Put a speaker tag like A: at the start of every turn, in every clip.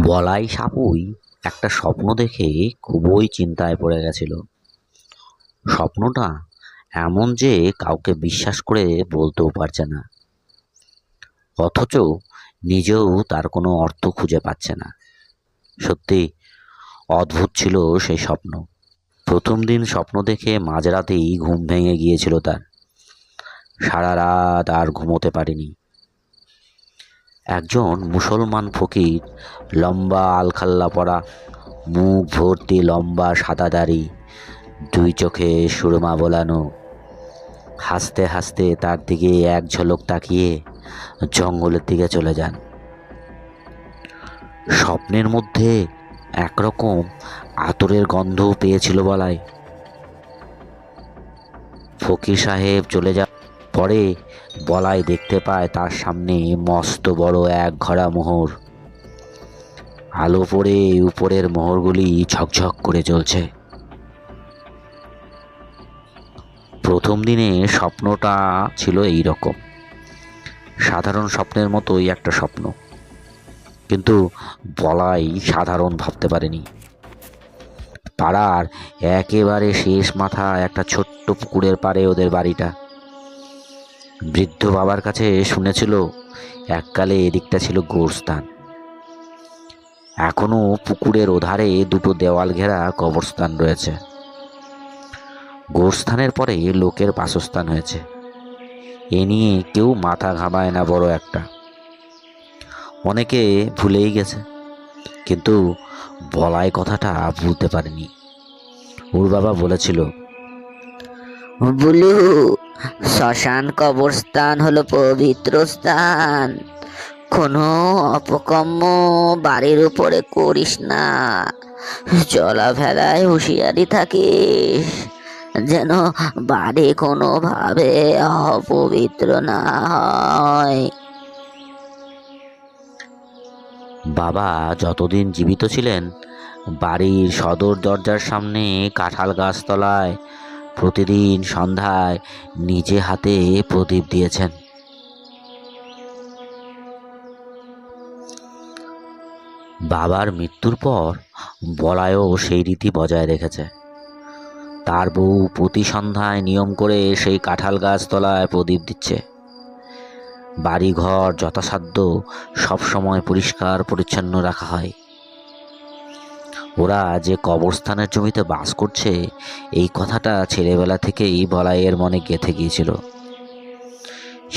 A: বলাই সাপুই একটা স্বপ্ন দেখে খুবই চিন্তায় পড়ে গেছিল। স্বপ্নটা এমন যে কাউকে বিশ্বাস করে বলতেও পারছে না, অথচ নিজেও তার কোনো অর্থ খুঁজে পাচ্ছে না। সত্যি অদ্ভুত ছিল সেই স্বপ্ন। প্রথম দিন স্বপ্ন দেখে মাঝরাতেই ঘুম ভেঙে গিয়েছিল তার। সারা রাত আর ঘুমোতে পারেনি। একজন মুসলমান ফকির, লম্বা আলখাল্লা পরা, মুখ ভর্তি লম্বা সাদা দাড়ি, দুই চোখে সুরমা বোলানো, হাসতে হাসতে তার দিকে এক ঝলক তাকিয়ে জঙ্গলের দিকে চলে যান। স্বপ্নের মধ্যে একরকম আতরের গন্ধ পেয়েছিল বলাই। ফকির সাহেব চলে যাওয়ার পরে বলাই দেখতে পায় তার সামনে মস্ত বড় এক ঘোড়া মোহর। আলো পড়ে উপরের মোহরগুলি ঝকঝক করে জ্বলছে। প্রথম দিনে স্বপ্নটা ছিল এই রকম, সাধারণ স্বপ্নের মতোই একটা স্বপ্ন, কিন্তু বলাই সাধারণ ভাবতে পারেনি। পাড়ার একেবারে শেষ মাথায় একটা ছোট্ট পুকুরের পাড়ে ওদের বাড়িটা। বৃদ্ধ বাবার কাছে শুনেছিল এককালে এদিকটা ছিল গোরস্থান। এখনো পুকুরের ওধারে দুটো দেওয়াল ঘেরা কবরস্থান রয়েছে। গোরস্থানের পরে লোকের বাসস্থান হয়েছে, এ নিয়ে কেউ মাথা ঘামায় না বড় একটা। অনেকে ভুলেই গেছে, কিন্তু বলাই কথাটা ভুলতে পারেনি। ওর বাবা বলেছিল,
B: বুলু, শ্মশান কবরস্থান হলো পবিত্র স্থান। কোনো অপকর্ম বাড়ির উপরে করিস না। চলাফেরায় হুঁশিয়ারি থাকিস, যেন বাড়ি কোনোভাবে অপবিত্র না হয়।
A: বাবা যতদিন জীবিত ছিলেন বাড়ির সদর দরজার সামনে কাঁঠাল গাছতলায় প্রতিদিন সন্ধ্যায় নিজে হাতে প্রদীপ দিয়েছেন। বাবার মৃত্যুর পর বলায়ও সেই রীতি বজায় রেখেছে। তার বউ প্রতি সন্ধ্যায় নিয়ম করে সেই কাঁঠাল গাছতলায় প্রদীপ দিচ্ছে। বাড়িঘর যথাসাধ্য সবসময় পরিষ্কার পরিচ্ছন্ন রাখা হয়। ওরা যে কবরস্থানের জমিতে বাস করছে এই কথাটা ছেলেবেলা থেকেই বলাইয়ের মনে গেঁথে গিয়েছিল।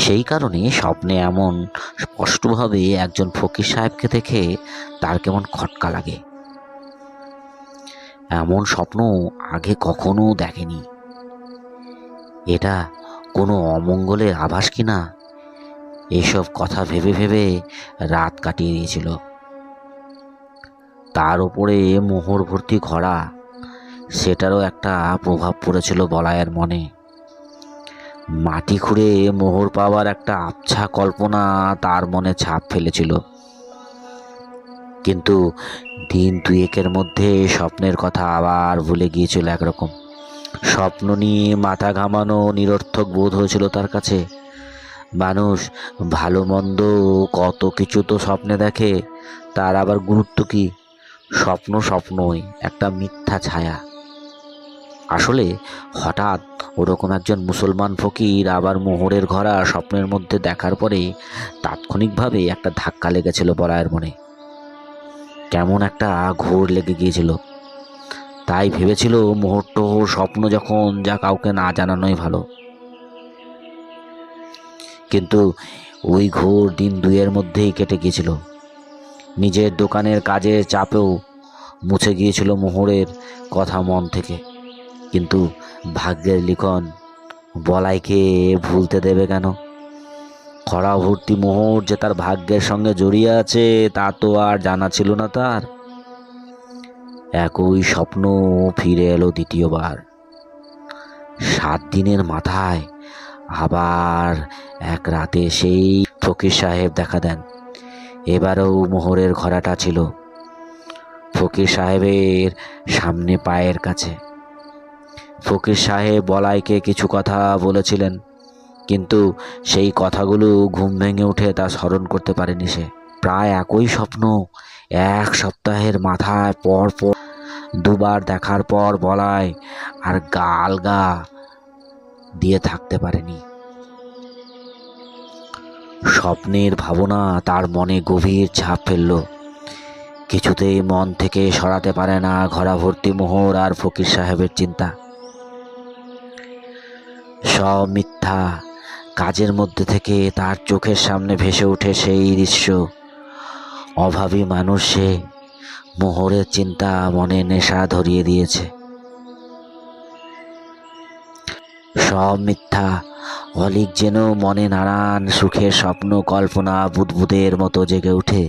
A: সেই কারণে স্বপ্নে এমন স্পষ্টভাবে একজন ফকির সাহেবকে দেখে তার কেমন খটকা লাগে। এমন স্বপ্ন আগে কখনো দেখেনি। এটা কোনো অমঙ্গলের আভাস কিনা, এসব কথা ভেবে ভেবে রাত কাটিয়ে দিয়েছিল। তার উপরে মোহর ভর্তি ঘোড়া, সেটারও একটা প্রভাব পড়েছিল বলাইয়ের মনে। মাটি খুঁড়ে মোহর পাওয়ার একটা আবছা কল্পনা তার মনে ছাপ ফেলেছিল। কিন্তু দিন দুয়েকের মধ্যে স্বপ্নের কথা আবার ভুলে গিয়েছিল একরকম। স্বপ্ন নিয়ে মাথা ঘামানো নিরর্থক বোধ হয়েছিল তার কাছে। মানুষ ভালো মন্দ কত কিছু তো স্বপ্নে দেখে, তার আবার গুরুত্ব কি? স্বপ্ন স্বপ্নই, একটা মিথ্যা ছায়া। আসলে হঠাৎ ওরকম একজন মুসলমান ফকির আবার মোহরের ঘোড়া স্বপ্নের মধ্যে দেখার পরে তাৎক্ষণিকভাবে একটা ধাক্কা লেগেছিল বলাইয়ের মনে। কেমন একটা ঘোর লেগে গিয়েছিল। তাই ভেবেছিল মোহর স্বপ্ন যখন যা কাউকে না জানানোই ভালো। কিন্তু ওই ঘোর দিন দুয়ের মধ্যেই কেটে গিয়েছিল। নিজের দোকানের কাজের চাপেও মুছে গিয়েছিল মোহরের কথা মন থেকে। কিন্তু ভাগ্যের লিখন বলাইকে ভুলতে দেবে কেন? খরা ভর্তি মোহর যে তার ভাগ্যের সঙ্গে জড়িয়ে আছে তা তো আর জানা ছিল না তার। একই স্বপ্ন ফিরে এলো দ্বিতীয়বার। 7 দিনের মাথায় আবার এক রাতে সেই ফকির সাহেব দেখা দেন। এবারেও মোহরের ঘোড়াটা ছিল ফকির সাহেবের সামনে পায়ের কাছে। ফকির সাহেব বলাইকে কিছু কথা বলেছিলেন, কিন্তু সেই কথাগুলো ঘুম ভেঙে উঠে তা স্মরণ করতে পারেনি সে। প্রায় একই স্বপ্ন এক সপ্তাহের মাথায় পর পর দুবার দেখার পর বলায় আর গাল গা দিয়ে থাকতে পারেনি। স্বপ্নের ভাবনা তার মনে গভীর ছাপ ফেলল। কিছুতেই মন থেকে সরাতে পারে না ঘোড়া ভর্তি মোহর আর ফকির সাহেবের চিন্তা। সব মিথ্যা। কাজের মধ্যে থেকে তার চোখের সামনে ভেসে ওঠে সেই দৃশ্য। অভাবী মানুষ সে, মোহরের চিন্তা মনে নেশা ধরিয়ে দিয়েছে। সব মিথ্যা। অলিক যেন মনে নানান সুখের স্বপ্ন কল্পনা বুদবুদের মতো জেগে ওঠে।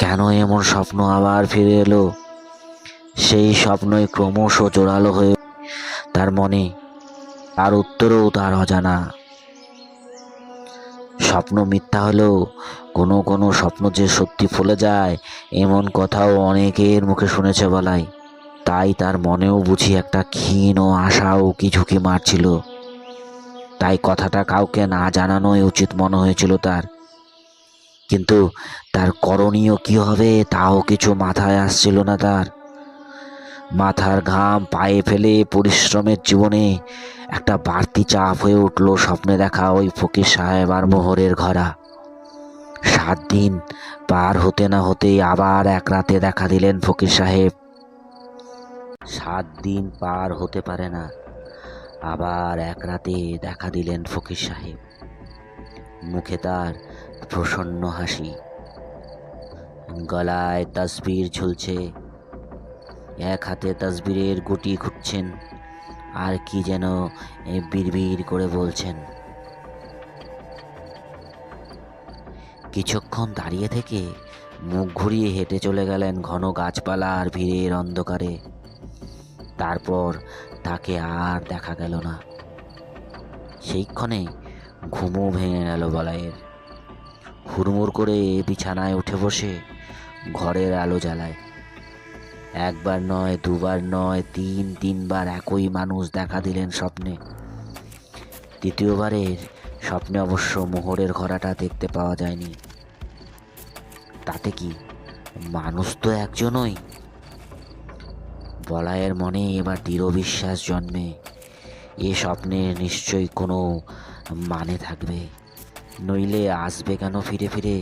A: কেন এমন স্বপ্ন আবার ফিরে এলো? সেই স্বপ্নই ক্রমশ জোরালো হয়ে তার মনে, তার উত্তরও তার অজানা। স্বপ্ন মিথ্যা হলেও কোনো কোনো স্বপ্ন যে সত্যি ফলে যায় এমন কথাও অনেকের মুখে শুনেছে বলাই। তাই তার মনেও বুঝি একটা ক্ষীণ ও আশাও কি ঝুঁকি মারছিল। তাই কথাটা কাউকে না জানানোই উচিত মনে হয়েছিল তার। কিন্তু তার করণীয় কি হবে তাও কিছু মাথায় আসছিল না তার। মাথার ঘাম পায়ে ফেলে পরিশ্রমের জীবনে একটা বাড়তি চাপ হয়ে উঠল স্বপ্নে দেখা ওই ফকির সাহেব আর মোহরের ঘোড়া। 7 দিন পার হতে না হতেই আবার এক রাতে দেখা দিলেন ফকির সাহেব। 7 দিন পার হতে পারে না, আবার এক রাতে দেখা দিলেন ফকির সাহেব। মুখে তার প্রসন্ন হাসি, গলায় তসবির ঝুলছে, এক হাতে তসবিরের গুটি খুঁটছেন আর কি যেন বিড়বিড় করে বলছেন। কিছুক্ষণ দাঁড়িয়ে থেকে মুখ ঘুরিয়ে হেঁটে চলে গেলেন ঘন গাছপালা আর ভিড়ের অন্ধকারে। তারপর তাকে আর দেখা গেল না। সেইক্ষণে ঘুমও ভেঙে গেল বলাইয়ের। হুড়মুড় করে বিছানায় উঠে বসে ঘরের আলো জ্বালায়। একবার নয়, দুবার নয়, 3বার একই মানুষ দেখা দিলেন স্বপ্নে। তৃতীয়বারের স্বপ্নে অবশ্য মোহরের ঘোড়াটা দেখতে পাওয়া যায়নি। তাতে কি, মানুষ তো একজনই। বলাইয়ের মনে এবার দৃঢ় বিশ্বাস জন্মে, এ স্বপ্নের নিশ্চয়ই কোনো মানে থাকবে, নইলে আসবে কেন ফিরে ফিরে।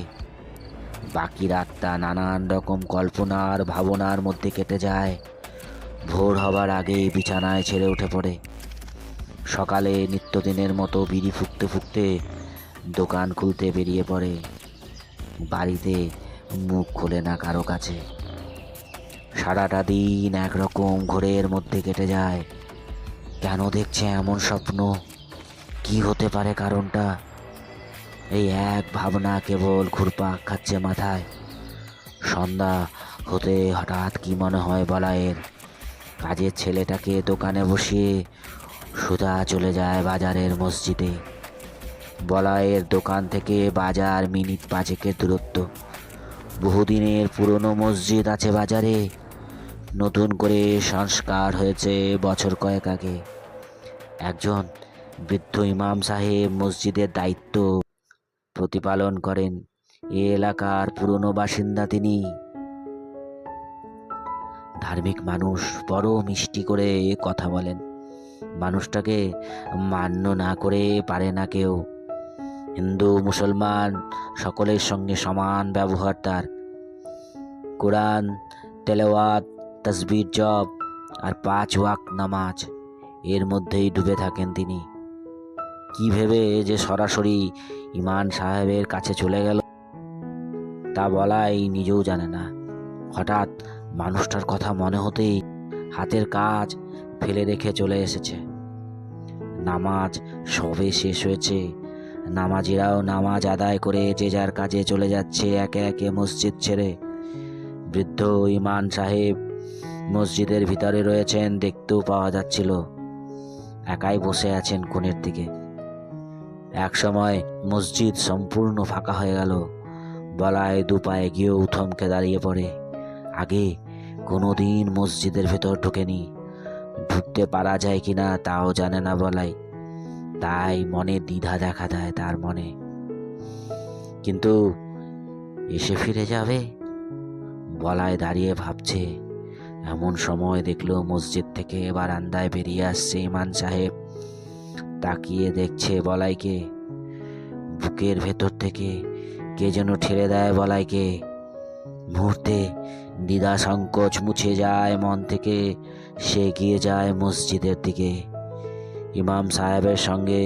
A: বাকি রাতটা নানান রকম কল্পনা আর ভাবনার মধ্যে কেটে যায়। ভোর হবার আগেই বিছানায় ছেড়ে উঠে পড়ে। সকালে নিত্যদিনের মতো বিড়ি ফুঁকতে ফুঁকতে দোকান খুলতে বেরিয়ে পড়ে। বাড়িতে মুখ খোলে না কারো কাছে। সারাটা দিন একরকম ঘোরের মধ্যে কেটে যায়। কেন দেখছে এমন স্বপ্ন? কি হতে পারে কারণটা? এই এক ভাবনা কেবল ঘুরপাক খাচ্ছে মাথায়। সন্ধ্যা হতে হঠাৎ কি মনে হয় বলাইয়ের, কাজের ছেলেটাকে দোকানে বসিয়ে সুধা চলে যায় বাজারের মসজিদে। বলাইয়ের দোকান থেকে বাজার মিনিট 5-এর দূরত্ব। বহুদিনের পুরনো মসজিদ আছে বাজারে, নতুন করে সংস্কার হয়েছে বছর কয়েক আগে। একজন বৃদ্ধ ইমাম সাহেব মসজিদের দায়িত্ব প্রতিপালন করেন। এ এলাকার পুরনো বাসিন্দা তিনি। ধার্মিক মানুষ, বড় মিষ্টি করে কথা বলেন। মানুষটাকে মান্য না করে পারে না কেউ। হিন্দু মুসলমান সকলের সঙ্গে সমান ব্যবহার তার। কোরআন তেলাওয়াত, তাসবির জপ আর 5 ওয়াক্ত নামাজ, এর মধ্যেই ডুবে থাকেন তিনি। কি ভেবে যে সরাসরি ইমাম সাহেবের কাছে চলে গেল তা বলাই নিজেও জানে না। হঠাৎ মানুষটার কথা মনে হতেই হাতের কাজ ফেলে রেখে চলে এসেছে। নামাজ সবে শেষ হয়েছে। নামাজিরাও নামাজ আদায় করে যে যার কাজে চলে যাচ্ছে একে একে মসজিদ ছেড়ে। বৃদ্ধ ইমাম সাহেব মসজিদের ভিতরে রয়েছেন, দেখতেও পাওয়া যাচ্ছিল। একাই বসে আছেন কোণের দিকে। এক সময় মসজিদ সম্পূর্ণ ফাঁকা হয়ে গেল। বলাই 2 পায়ে গিয়েও থমকে দাঁড়িয়ে পড়ে। আগে কোনোদিন মসজিদের ভেতর ঢোকেনি, ঢুকতে পারা যায় কিনা তাও জানে না বলাই। তাই মনে দ্বিধা দেখা দেয় তার মনে। কিন্তু এসে ফিরে যাবে? বলাই দাঁড়িয়ে ভাবছে। এমন সময় দেখলো মসজিদ থেকে বারান্দায় বেরিয়ে আসছে ইমাম সাহেব। তাকিয়ে দেখছে বলাইকে। বুকের ভেতর থেকে কে যেন ঠেলে দেয় বলাইকে। মুহূর্তে দ্বিধা সংকোচ মুছে যায় মন থেকে। সে এগিয়ে যায় মসজিদের দিকে। ইমাম সাহেবের সঙ্গে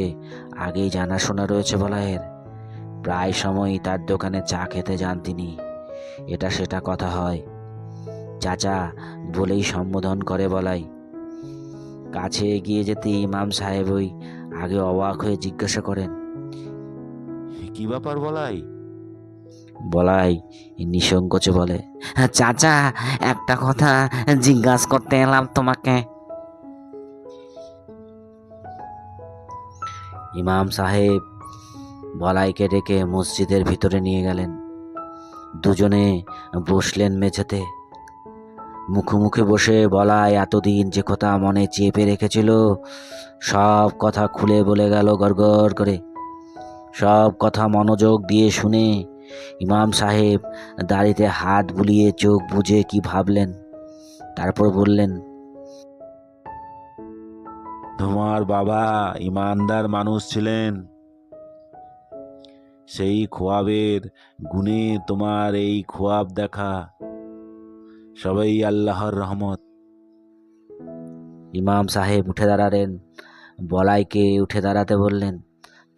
A: আগেই জানাশোনা রয়েছে বলাইয়ের। প্রায় সময়ই তার দোকানে চা খেতে যান তিনি। এটা সেটা কথা হয়। চাচা বলেই সম্বোধন করে বলাই। কাছে এগিয়ে যেতে ইমাম সাহেব ওই আগে অবাক হয়ে জিজ্ঞাসা করেন, কি ব্যাপার বলাই? বলাই নিঃসংকোচে বলে, হ্যাঁ চাচা, একটা কথা জিজ্ঞাসা করতে এলাম তোমাকে। ইমাম সাহেব বলাইকে ডেকে মসজিদের ভিতরে নিয়ে গেলেন। দুজনে বসলেন মেঝেতে। মুখোমুখি বসে বলাই এতদিন যে কথা মনে চেপে রেখেছিল সব কথা খুলে বলে গেল গড়গড় করে। সব কথা মনোযোগ দিয়ে শুনে ইমাম সাহেব দাড়িতে হাত বুলিয়ে চোখ বুজে কি ভাবলেন। তারপর বললেন,
C: তোমার বাবা ইমানদার মানুষ ছিলেন। সেই খোয়াবের গুণে তোমার এই খোয়াব দেখা। সবাই আল্লাহর রহমত।
A: ইমাম সাহেব উঠে দাঁড়ালেন। বলাইকে উঠে দাঁড়াতে বললেন।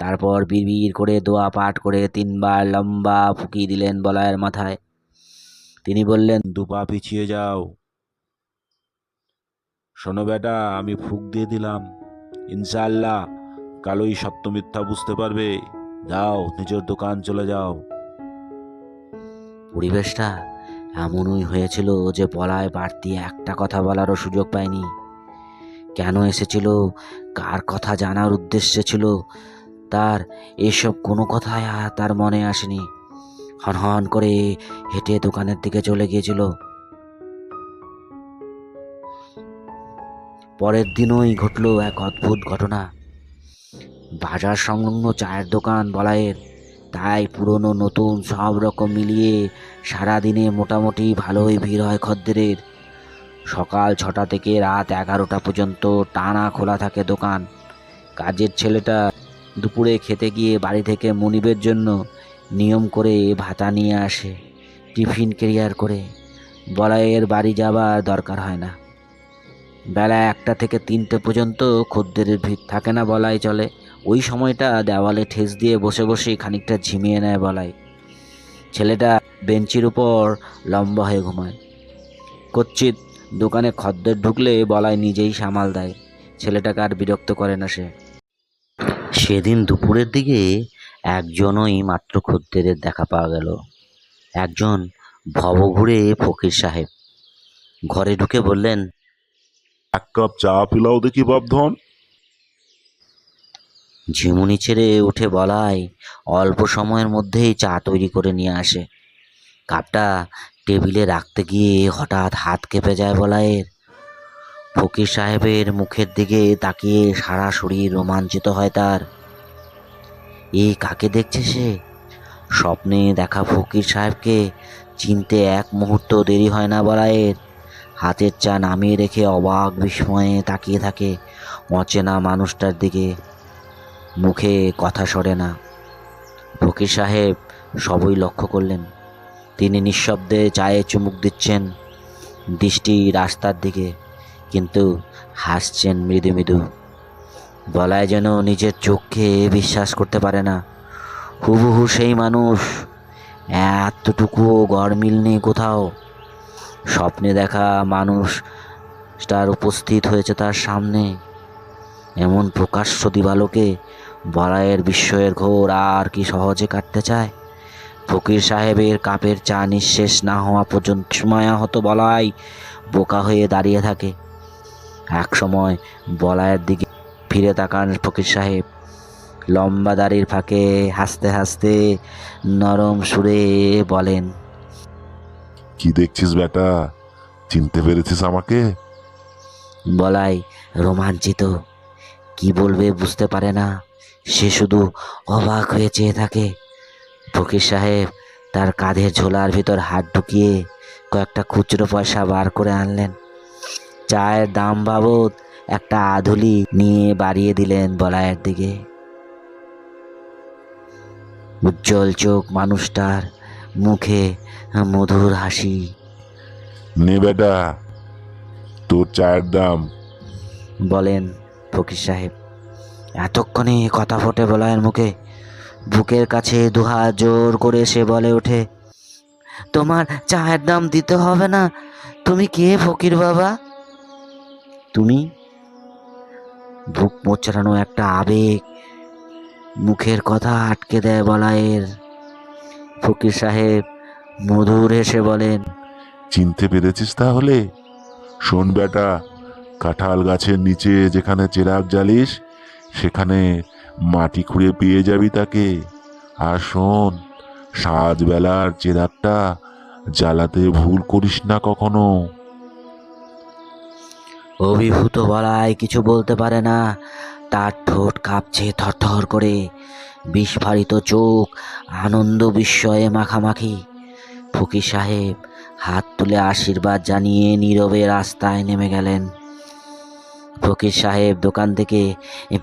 A: তারপর বিড়বিড় করে দোয়া পাঠ করে 3 বার লম্বা ফুঁকি দিলেন বলাইয়ের মাথায়। তিনি বললেন,
C: দুপা পিছিয়ে যাও। শোনো বেটা, আমি ফুঁক দিয়ে দিলাম। ইনশাআল্লাহ কালই সত্য মিথ্যা বুঝতে পারবে। যাও, নিজের দোকান চলে যাও।
A: পরিবেশটা এমনই হয়েছিল যে বলাই বাড়তি একটা কথা বলারও সুযোগ পায়নি। কেন এসেছিল, কার কথা জানার উদ্দেশ্যে ছিল, তার এসব কোনো কথাই আর তার মনে আসেনি। হনহন করে হেঁটে দোকানের দিকে চলে গিয়েছিল। পরের দিনই ঘটলো এক অদ্ভুত ঘটনা। বাজার সংলগ্ন চায়ের দোকান বলাইয়ের, তাই পুরনো নতুন সব রকম মিলিয়ে সারাদিনে মোটামুটি ভালোই ভিড় হয় খদ্দেরের। সকাল 6টা থেকে রাত 11টা পর্যন্ত টানা খোলা থাকে দোকান। কাজের ছেলেটা দুপুরে খেতে গিয়ে বাড়ি থেকে মনিবের জন্য নিয়ম করে ভাতা নিয়ে আসে টিফিন ক্যারিয়ার করে। বলাইয়ের বাড়ি যাবার দরকার হয় না। বেলা 1টা থেকে 3টে পর্যন্ত খদ্দেরের ভিড় থাকে না বলাই চলে। ওই সময়টা দেওয়ালে ঠেস দিয়ে বসে বসেই খানিকটা ঝিমিয়ে নেয় বলাই। ছেলেটা বেঞ্চির উপর লম্বা হয়ে ঘুমায়। কচ্ছিত দোকানে খদ্দের ঢুকলে বলাই নিজেই সামাল দেয়। ছেলেটাকে আর বিরক্ত করে না সে। সেদিন দুপুরের দিকে একজনই মাত্র খদ্দেরের দেখা পাওয়া গেল। একজন ভবঘুরে ফকির সাহেব ঘরে ঢুকে বললেন,
D: এক কাপ চা পিলাও দেখি বাপধন।
A: ঝিমুনি ছেড়ে উঠে বলাই অল্প সময়ের মধ্যেই চা তৈরি করে নিয়ে আসে। কাপটা টেবিলে রাখতে গিয়ে হঠাৎ হাত কেঁপে যায় বলাইয়ের। ফকির সাহেবের মুখের দিকে তাকিয়ে সারা শরীর রোমাঞ্চিত হয় তার। এই কাকে দেখছে সে? স্বপ্নে দেখা ফকির সাহেবকে চিনতে এক মুহূর্ত দেরি হয় না বলাইয়ের। হাতের চা নামিয়ে রেখে অবাক বিস্ময়ে তাকিয়ে থাকে অচেনা মানুষটার দিকে। মুখে কথা সরে না। ফকির সাহেব সবই লক্ষ্য করলেন। তিনি নিঃশব্দে চায়ে চুমুক দিচ্ছেন, দৃষ্টি রাস্তার দিকে, কিন্তু হাসছেন মৃদু মৃদু। বলায় যেন নিজের চোখকে বিশ্বাস করতে পারে না। হুবহু সেই মানুষ, এতটুকুও গড়মিল নেই কোথাও। স্বপ্নে দেখা মানুষটার উপস্থিত হয়েছে তার সামনে। এমন প্রকাশ্য দিবালোকে বলাইয়ের বিস্ময়ের ঘোর আর কি সহজে কাটতে চায়? ফকির সাহেবের কাপের চা নিঃশেষ না হওয়া পর্যন্ত সময়াহত বলাই বোকা হয়ে দাঁড়িয়ে থাকে। এক সময় বলাইয়ের দিকে ফিরে তাকান ফকির সাহেব। লম্বা দাড়ির ফাঁকে হাসতে হাসতে নরম সুরে বলেন,
D: কি দেখছিস বেটা, চিনতে পেরেছিস আমাকে?
A: বলাই রোমাঞ্চিত, কি বলবে বুঝতে পারে না। সে শুধু অবাক হয়ে চেয়ে থাকে। ফকির সাহেব তার কাঁধের ঝোলার ভিতর হাত ঢুকিয়ে কয়েকটা খুচরো পয়সা বার করে আনলেন। চায়ের দাম বাবদ একটা আধুলি নিয়ে বাড়িয়ে দিলেন বলাইয়ের দিকে। উজ্জ্বল চোখ মানুষটার, মুখে মধুর হাসি।
D: নে বেটা, তোর চায়ের দাম।
A: বলেন ফকির সাহেব। এতক্ষণে কথা ফোটে বলাইয়ের মুখে। বুকের কাছে দুহাত জোর করে সে বলে ওঠে, তোমার চায়ের দাম দিতে হবে না। তুমি কে ফকির বাবা? তুমি? বুক মোচড়ানো একটা আবেগ মুখের কথা আটকে দেয় বলাইয়ের। ফকির সাহেব মধুর হেসে বলেন,
D: চিনতে পেরেছিস তাহলে? শোন বেটা, কাঁঠাল গাছের নিচে যেখানে চেরাগ জ্বালিস সেখানে মাটি খুঁড়ে পেয়ে যাবি তাকে। আর শোন, সাজবেলার চেরাগটা জ্বালাতে ভুল করিস না কখনো।
A: অভিভূত বলাই কিছু বলতে পারে না। তার ঠোঁট কাঁপছে থরথর করে, বিস্ফারিত চোখ আনন্দ বিস্ময়ে মাখামাখি। ফকির সাহেব হাত তুলে আশীর্বাদ জানিয়ে নীরবে রাস্তায় নেমে গেলেন। ফকির সাহেব দোকান থেকে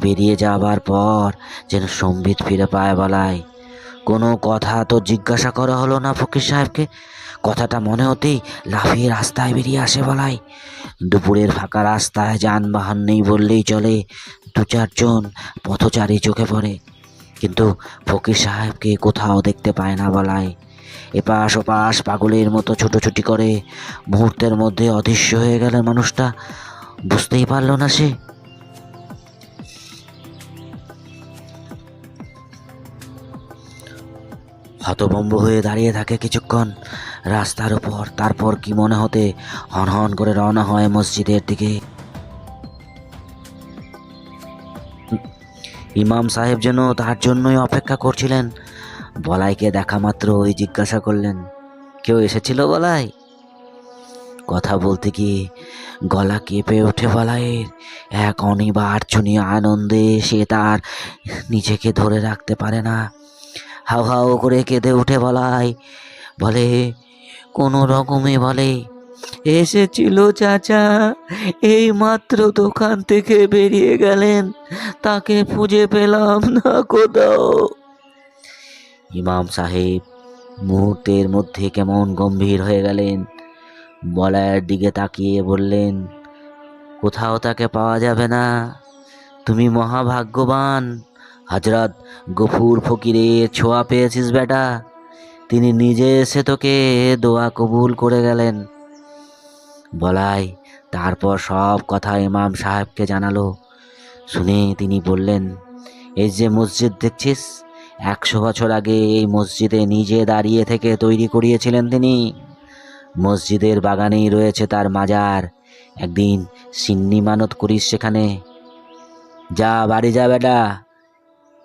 A: বেরিয়ে যাবার পর যেন সম্বিত ফিরে পায় বলাই। কোনো কথা তো জিজ্ঞাসা করা হলো না ফকির সাহেবকে। কথাটা মনে হতেই লাফিয়ে রাস্তায় বেরিয়ে আসে বলাই। দুপুরের ফাঁকা রাস্তায় যানবাহন নেই বললেই চলে। দু চারজন পথচারী চোখে পড়ে, কিন্তু ফকির সাহেবকে কোথাও দেখতে পায় না বলাই। এপাশ ওপাশ পাগলের মতো ছুটোছুটি করে। মুহূর্তের মধ্যে অদৃশ্য হয়ে গেলেন মানুষটা। বুঝতেই পারল না সে। হতভম্ব হয়ে দাঁড়িয়ে থাকে কিছুক্ষণ রাস্তার উপর। তারপর কি মনে হতে হনহন করে রওনা হয় মসজিদের দিকে। ইমাম সাহেব যেন তার জন্যই অপেক্ষা করছিলেন। বলাইকে দেখা মাত্র ওই জিজ্ঞাসা করলেন, কেউ এসেছিল বলাই? কথা বলতে গিয়ে গলা কেঁপে ওঠে বলাইয়ের। এক অনিবার্জনীয় আনন্দে সে তার নিজেকে ধরে রাখতে পারে না। হাউ হাউ করে কেঁদে উঠে বলাই। বলে কোনো রকমে বলে, এসেছিল চাচা, এই মাত্র দোকান থেকে বেরিয়ে গেলেন, তাকে খুঁজে পেলাম না কোথাও। ইমাম সাহেব মুহূর্তের মধ্যে কেমন গম্ভীর হয়ে গেলেন। বলাইয়ের দিকে তাকিয়ে বললেন, কোথাও তাকে পাওয়া যাবে না। তুমি মহাভাগ্যবান। হযরত গফুর ফকিরের ছোঁয়া পেয়েছিস বেটা। তিনি নিজে এসে তোকে দোয়া কবুল করে গেলেন। বলাই তারপর সব কথা ইমাম সাহেবকে জানালো। শুনে তিনি বললেন, এই যে মসজিদ দেখছিস, 100 বছর আগে এই মসজিদে নিজে দাঁড়িয়ে থেকে তৈরি করিয়েছিলেন তিনি। মসজিদের বাগানেই রয়েছে তার মাজার। একদিন সিন্নি মানত করিস সেখানে। যা বাড়ি যা বেটা,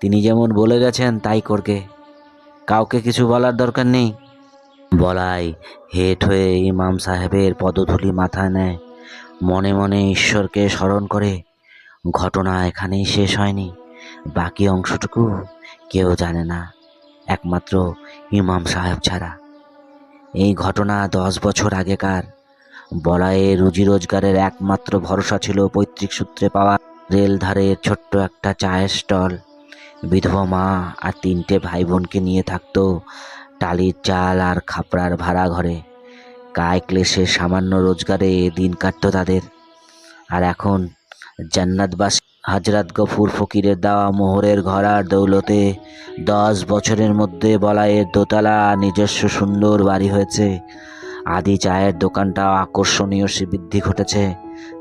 A: তিনি যেমন বলে গেছেন তাই করবে, কাউকে কিছু বলার দরকার নেই। বলাই হেঁট হয়ে ইমাম সাহেবের পদধূলি মাথায় নেয়। মনে মনে ঈশ্বরকে স্মরণ করে। ঘটনা এখানেই শেষ হয়নি, বাকি অংশটুকু কেউ জানে না, একমাত্র ইমাম সাহেব ছাড়া। এই ঘটনা 10 বছর আগেকার। বলাইয়ের রুজি রোজগারের একমাত্র ভরসা ছিল পৈতৃক সূত্রে পাওয়া রেলধারের ছোট্ট একটা চায়ের স্টল। বিধবা মা আর 3টে ভাই বোনকে নিয়ে থাকতো টালির চাল আর খাপড়ার ভাড়া ঘরে। কায় ক্লেশে সামান্য রোজগারে দিন কাটতো তাদের। আর এখন জান্নাতবাসী হযরত গফুর ফকিরের দেওয়া মোহরের ঘর আর দৌলতে 10 বছরের মধ্যে বলাইয়ের দোতলা নিজস্ব সুন্দর বাড়ি হয়েছে। আদি চায়ের দোকানটাও আকর্ষণীয় বৃদ্ধি ঘটেছে।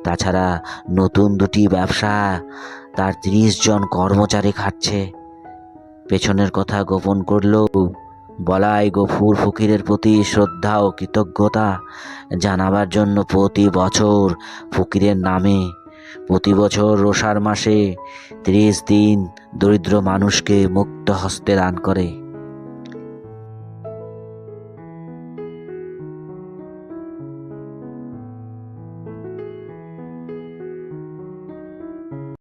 A: তাছাড়া নতুন 2টি ব্যবসা, তার 30 জন কর্মচারী খাটছে। পেছনের কথা গোপন করলেও বলাই গফুর ফকিরের প্রতি শ্রদ্ধা ও কৃতজ্ঞতা জানাবার জন্য প্রতি বছর ফকিরের নামে প্রতি বছর রোষার মাসে 30 দিন দরিদ্র মানুষকে মুক্ত হস্তে দান করে।